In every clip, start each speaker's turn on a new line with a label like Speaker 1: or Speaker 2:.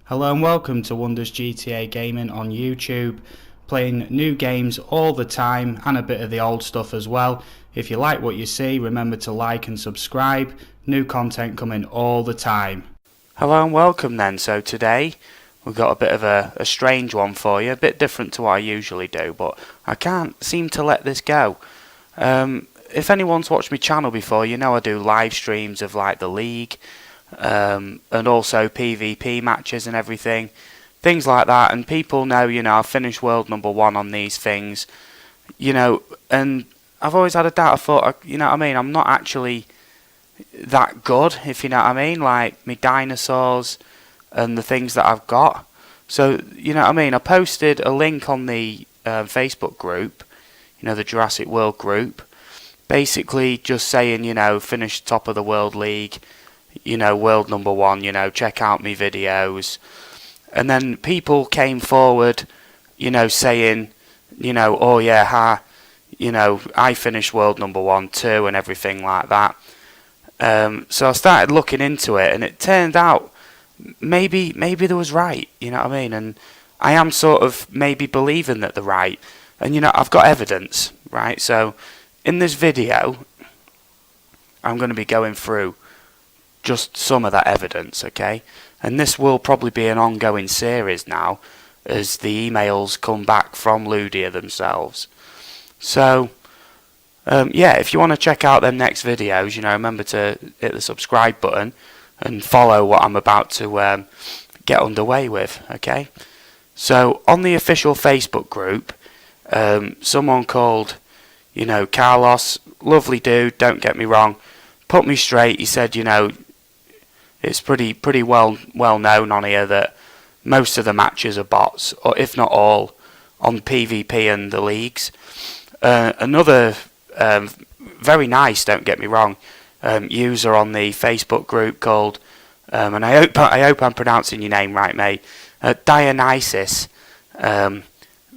Speaker 1: Hello and welcome to Wondersgta Gaming on YouTube, playing new games all the time and a bit of the old stuff as well. If you like what you see, remember to like and subscribe, new content coming all the time.
Speaker 2: Hello and welcome then. So today we've got a bit of a strange one for you, a bit different to what I usually do, but I can't seem to let this go. If anyone's watched my channel before, you know I do live streams of like the league, and also PvP matches and everything, things like that, and people know, I've finished world number 1 on these things, and I've always had a doubt. I thought, I'm not actually that good, if you know what I mean, like my dinosaurs and the things that I've got. So, I posted a link on the Facebook group, the Jurassic World group, basically just saying, finish top of the World League, world number 1, check out me videos. And then people came forward, saying, oh yeah, I finished world number 1 too, and everything like that. So I started looking into it, and it turned out maybe they was right, and I am sort of maybe believing that they're right. And I've got evidence, right? So in this video I'm going to be going through just some of that evidence, okay? And this will probably be an ongoing series now as the emails come back from Ludia themselves. So if you want to check out them next videos, remember to hit the subscribe button and follow what I'm about to get underway with, okay? So on the official Facebook group, someone called, Carlos, lovely dude, don't get me wrong, put me straight. He said, it's pretty well known on here that most of the matches are bots, or if not all, on PvP and the leagues. Another very nice, don't get me wrong, user on the Facebook group called, and I hope I'm pronouncing your name right, mate, Dionysus,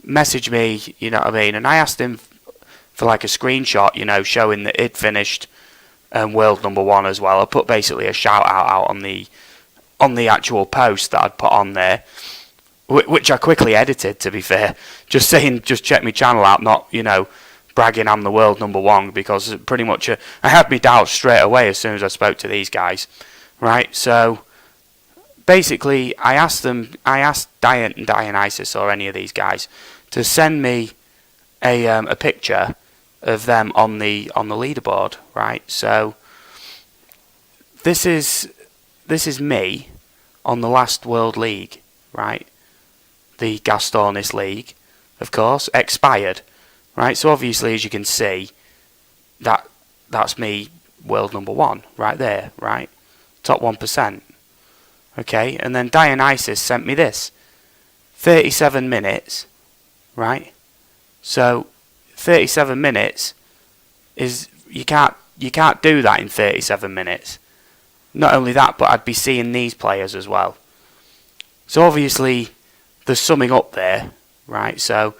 Speaker 2: messaged me, and I asked him for like a screenshot, showing that he'd finished world number 1 as well. I put basically a shout out on the actual post that I'd put on there, which I quickly edited, to be fair, just saying just check my channel out, not bragging I'm the world number 1, because pretty much I had me doubts straight away as soon as I spoke to these guys, right? So basically I asked Dionysus or any of these guys to send me a picture of them on the leaderboard, right? So this is me on the last World League, right? The Gastonis League, of course, expired, right? So obviously, as you can see, that's me, world number 1, right there, right? Top 1%. Okay, and then Dionysus sent me this, 37 minutes, right? So 37 minutes is you can't do that in 37 minutes. Not only that, but I'd be seeing these players as well. So obviously there's something up there, right? So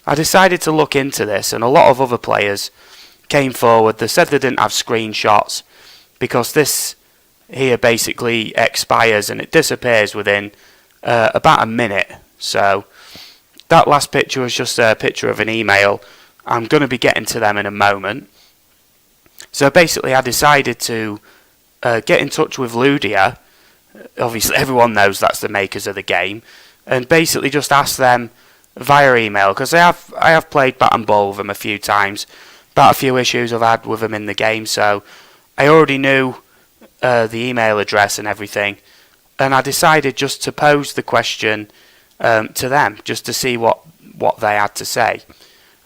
Speaker 2: I decided to look into this, and a lot of other players came forward. They said they didn't have screenshots because this here basically expires and it disappears within about a minute. So that last picture was just a picture of an email. I'm going to be getting to them in a moment. So basically I decided to get in touch with Ludia. Obviously everyone knows that's the makers of the game, and basically just ask them via email, because I have played bat and ball with them a few times about a few issues I've had with them in the game, so I already knew the email address and everything, and I decided just to pose the question to them, just to see what they had to say.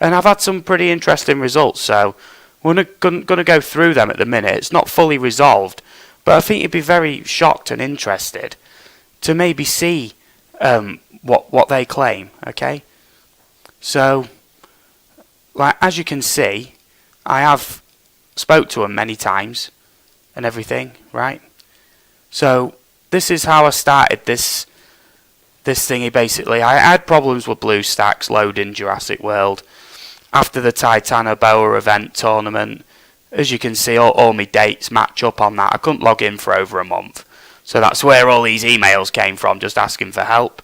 Speaker 2: And I've had some pretty interesting results, so we're going to go through them at the minute. It's not fully resolved, but I think you'd be very shocked and interested to maybe see what they claim, okay? So, like, as you can see, I have spoke to them many times and everything, right? So this is how I started this thingy. Basically, I had problems with BlueStacks loading Jurassic World after the Titanoboa event tournament. As you can see, all my dates match up on that. I couldn't log in for over a month. So that's where all these emails came from, just asking for help.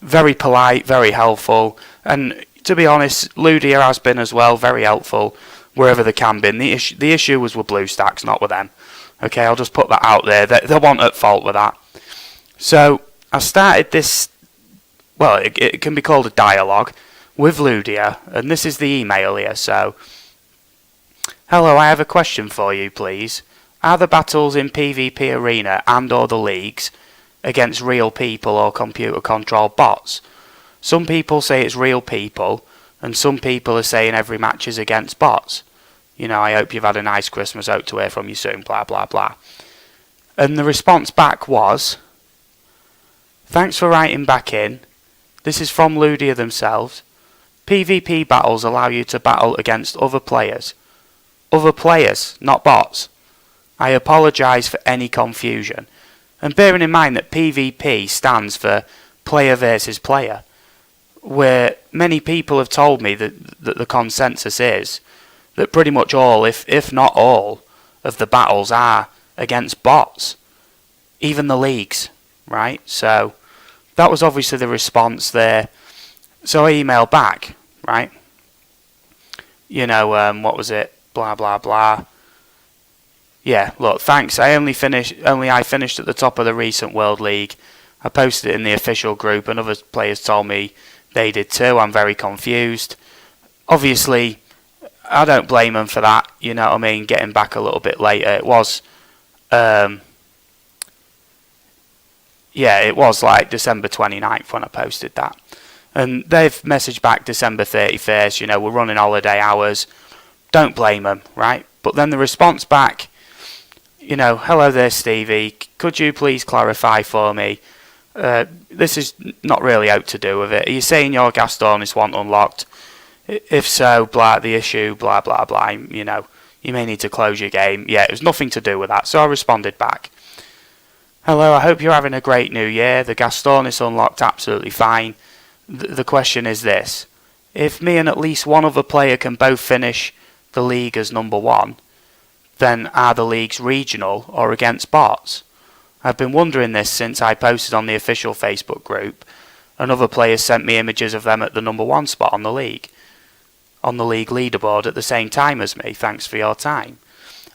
Speaker 2: Very polite, very helpful, and to be honest, Ludia has been as well, very helpful wherever they can be. The issue was with BlueStacks, not with them. Okay, I'll just put that out there. They weren't at fault with that. So I started this, well, it can be called a dialogue with Ludia, and this is the email here. So, hello, I have a question for you, please. Are the battles in PvP Arena and or the leagues against real people or computer-controlled bots? Some people say it's real people, and some people are saying every match is against bots. You know, I hope you've had a nice Christmas, hope to hear from you soon, blah, blah, blah. And the response back was, thanks for writing back in. This is from Ludia themselves. PvP battles allow you to battle against other players. Other players, not bots. I apologise for any confusion. And bearing in mind that PvP stands for player versus player, where many people have told me that the consensus is that pretty much all, if not all, of the battles are against bots. Even the leagues, right? So that was obviously the response there. So I emailed back, right? You know, what was it? Blah, blah, blah. Yeah, look, thanks. I finished at the top of the recent World League. I posted it in the official group, and other players told me they did too. I'm very confused. Obviously, I don't blame them for that. You know what I mean? Getting back a little bit later. It was, it was like December 29th when I posted that. And they've messaged back December 31st. You know, we're running holiday hours. Don't blame them, right? But then the response back, you know, hello there, Stevie. Could you please clarify for me? This is not really out to do with it. Are you saying your Gastornis want unlocked? If so, blah, the issue, blah, blah, blah. You know, you may need to close your game. Yeah, it was nothing to do with that. So I responded back. Hello, I hope you're having a great new year. The Gastornis unlocked absolutely fine. The question is this. If me and at least one other player can both finish the league as number one, then are the leagues regional or against bots? I've been wondering this since I posted on the official Facebook group, and other players sent me images of them at the number one spot on the league leaderboard at the same time as me. Thanks for your time.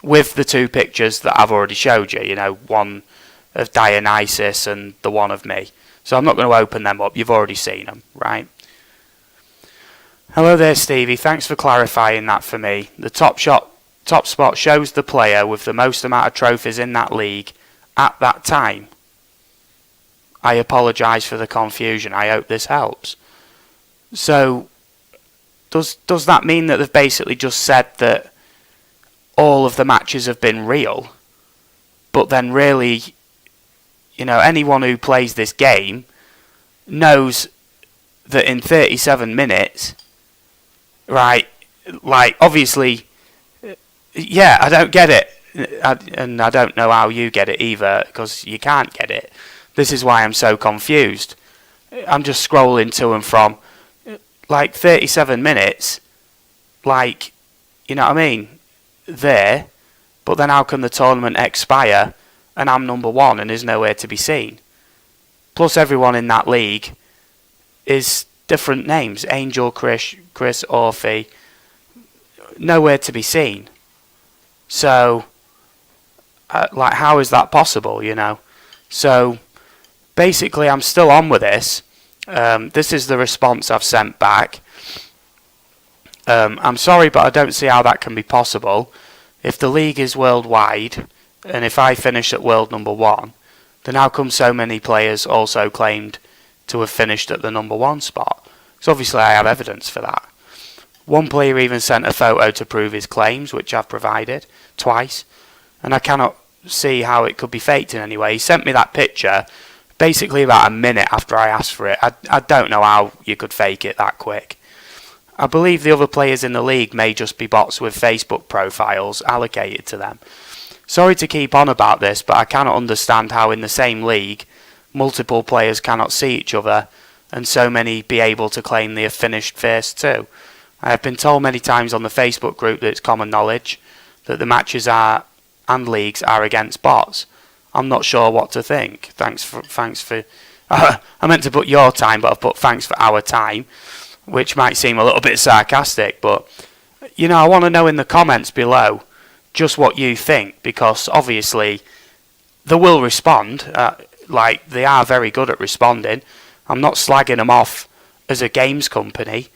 Speaker 2: With the two pictures that I've already showed you, you know, one of Dionysus and the one of me. So I'm not going to open them up. You've already seen them, right? Hello there, Stevie. Thanks for clarifying that for me. The top spot shows the player with the most amount of trophies in that league at that time. I apologise for the confusion. I hope this helps. So, does that mean that they've basically just said that all of the matches have been real? But then really, you know, anyone who plays this game knows that in 37 minutes, right, like, obviously, yeah, I don't get it. And I don't know how you get it either, because you can't get it. This is why I'm so confused. I'm just scrolling to and from, like, 37 minutes, like, you know what I mean, there, but then how can the tournament expire and I'm number one and is nowhere to be seen? Plus everyone in that league is different names. Angel, Chris, Orphe, nowhere to be seen. So, like, how is that possible, you know? So, basically, I'm still on with this. This is the response I've sent back. I'm sorry, but I don't see how that can be possible. If the league is worldwide, and if I finish at world number one, then how come so many players also claimed to have finished at the number one spot? Because obviously I have evidence for that. One player even sent a photo to prove his claims, which I've provided twice, and I cannot see how it could be faked in any way. He sent me that picture basically about a minute after I asked for it. I don't know how you could fake it that quick. I believe the other players in the league may just be bots with Facebook profiles allocated to them. Sorry to keep on about this, but I cannot understand how in the same league multiple players cannot see each other and so many be able to claim they have finished first too. I have been told many times on the Facebook group that it's common knowledge that the matches are and leagues are against bots. I'm not sure what to think. Thanks for. I meant to put your time, but I've put thanks for our time, which might seem a little bit sarcastic, but I want to know in the comments below just what you think, because obviously they will respond. Like, they are very good at responding. I'm not slagging them off as a games company.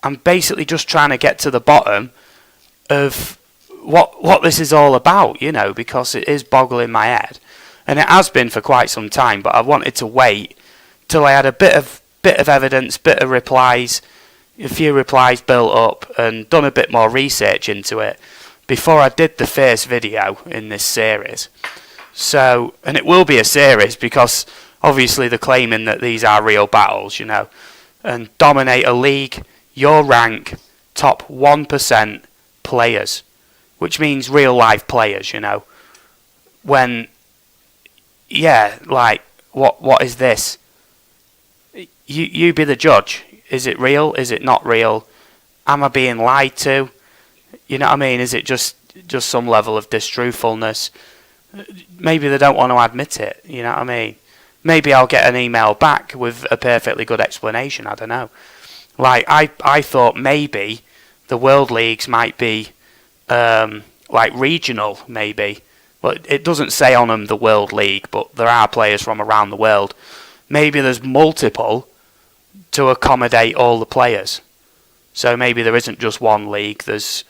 Speaker 2: I'm basically just trying to get to the bottom of what this is all about, because it is boggling my head. And it has been for quite some time, but I wanted to wait till I had a bit of evidence, bit of replies, a few replies built up, and done a bit more research into it before I did the first video in this series. So, and it will be a series because obviously they're claiming that these are real battles, and dominate a league, your rank, top 1% players, which means real life players, when, like, what is this? You be the judge. Is it real? Is it not real? Am I being lied to? You know what I mean? Is it just some level of distruthfulness? Maybe they don't want to admit it, you know what I mean? Maybe I'll get an email back with a perfectly good explanation, I don't know. Like, I thought maybe the World Leagues might be, like, regional, maybe. Well, it doesn't say on them the World League, but there are players from around the world. Maybe there's multiple to accommodate all the players. So maybe there isn't just one league, there's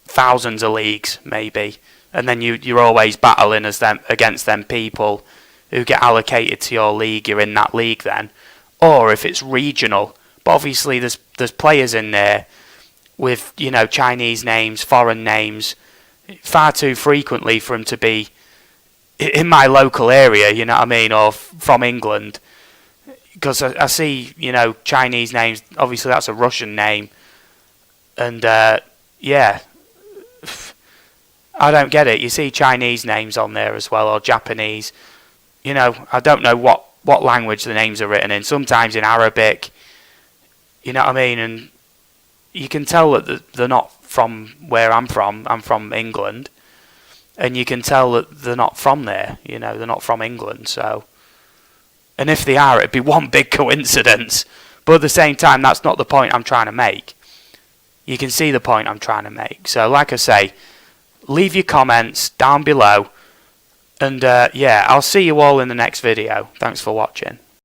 Speaker 2: thousands of leagues, maybe. And then you're always battling against them people who get allocated to your league. You're in that league then. Or if it's regional, but obviously there's players in there with Chinese names, foreign names, far too frequently for them to be in my local area. You know what I mean, or from England, because I see Chinese names. Obviously that's a Russian name, and yeah. I don't get it. You see Chinese names on there as well, or Japanese. I don't know what language the names are written in. Sometimes in Arabic. You know what I mean? And you can tell that they're not from where I'm from. I'm from England. And you can tell that they're not from there. They're not from England. So, and if they are, it'd be one big coincidence. But at the same time, that's not the point I'm trying to make. You can see the point I'm trying to make. So, like I say, leave your comments down below, and yeah, I'll see you all in the next video. Thanks for watching.